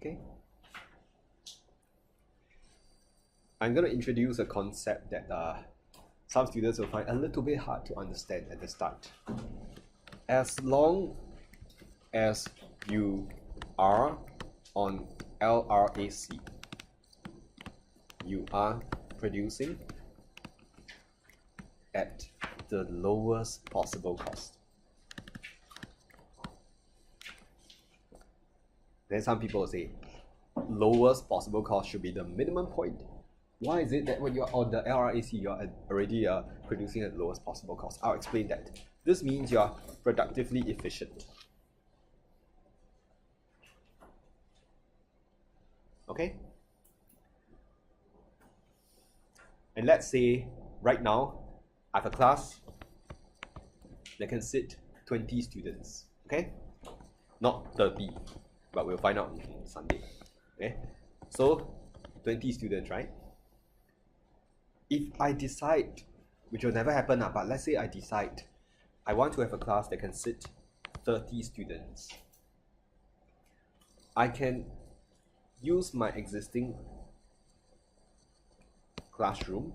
Okay. I'm going to introduce a concept that some students will find a little bit hard to understand at the start. As long as you are on LRAC, you are producing at the lowest possible cost. Then some people will say, lowest possible cost should be the minimum point. Why is it that when you're on the LRAC, you're already producing at the lowest possible cost? I'll explain that. This means you're productively efficient. Okay? And let's say right now, I have a class that can sit 20 students. Okay? Not 30, but we'll find out on Sunday. Okay? So, 20 students, right? If I decide, which will never happen, but let's say I decide I want to have a class that can sit 30 students, I can use my existing classroom,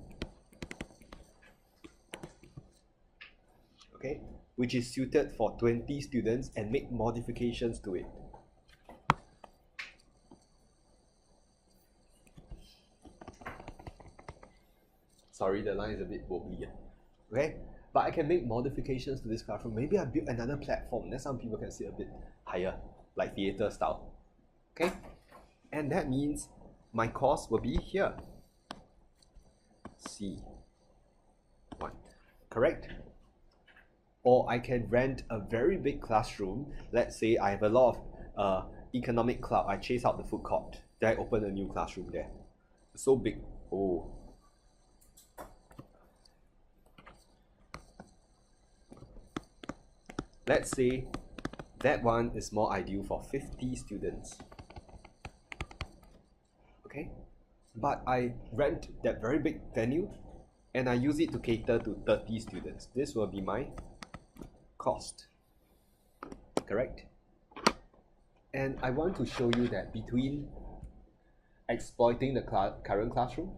okay, which is suited for 20 students, and make modifications to it. Sorry, the line is a bit wobbly. Okay, but I can make modifications to this classroom. Maybe I build another platform that some people can sit a bit higher, like theater style. Okay, and that means my cost will be here. C1, correct? Or I can rent a very big classroom. Let's say I have a lot of economic clout. I chase out the food court. Then I open a new classroom there. It's so big. Oh. Let's say that one is more ideal for 50 students. Okay? But I rent that very big venue and I use it to cater to 30 students. This will be my cost. Correct? And I want to show you that between exploiting the current classroom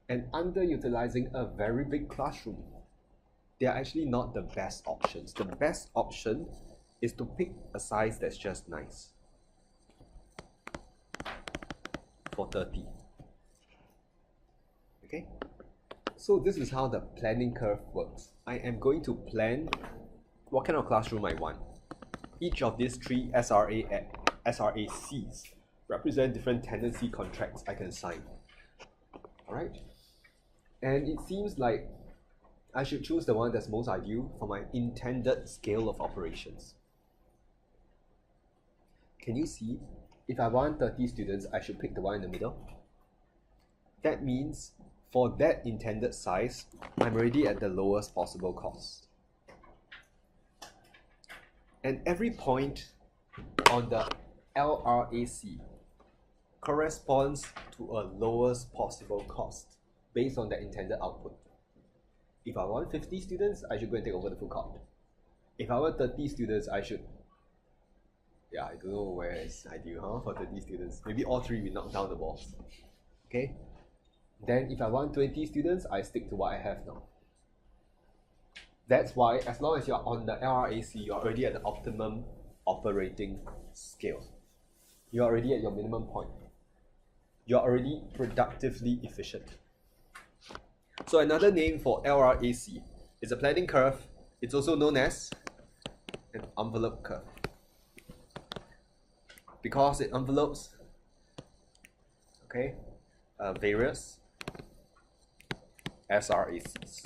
and underutilizing a very big classroom, they are actually not the best options. The best option is to pick a size that's just nice for 30. Okay? So this is how the planning curve works. I am going to plan what kind of classroom I want. Each of these three SRACs represent different tenancy contracts I can sign. Alright? And it seems like I should choose the one that's most ideal for my intended scale of operations. Can you see? If I want 30 students, I should pick the one in the middle. That means for that intended size, I'm already at the lowest possible cost. And every point on the LRAC corresponds to a lowest possible cost based on the intended output. If I want 50 students, I should go and take over the food court. If I want 30 students, I should... Yeah, I don't know where is ideal, for 30 students. Maybe all three we knock down the walls. Okay? Then if I want 20 students, I stick to what I have now. That's why, as long as you're on the LRAC, you're already at the optimum operating scale. You're already at your minimum point. You're already productively efficient. So another name for LRAC is a planning curve. It's also known as an envelope curve, because it envelopes, okay, various SRACs.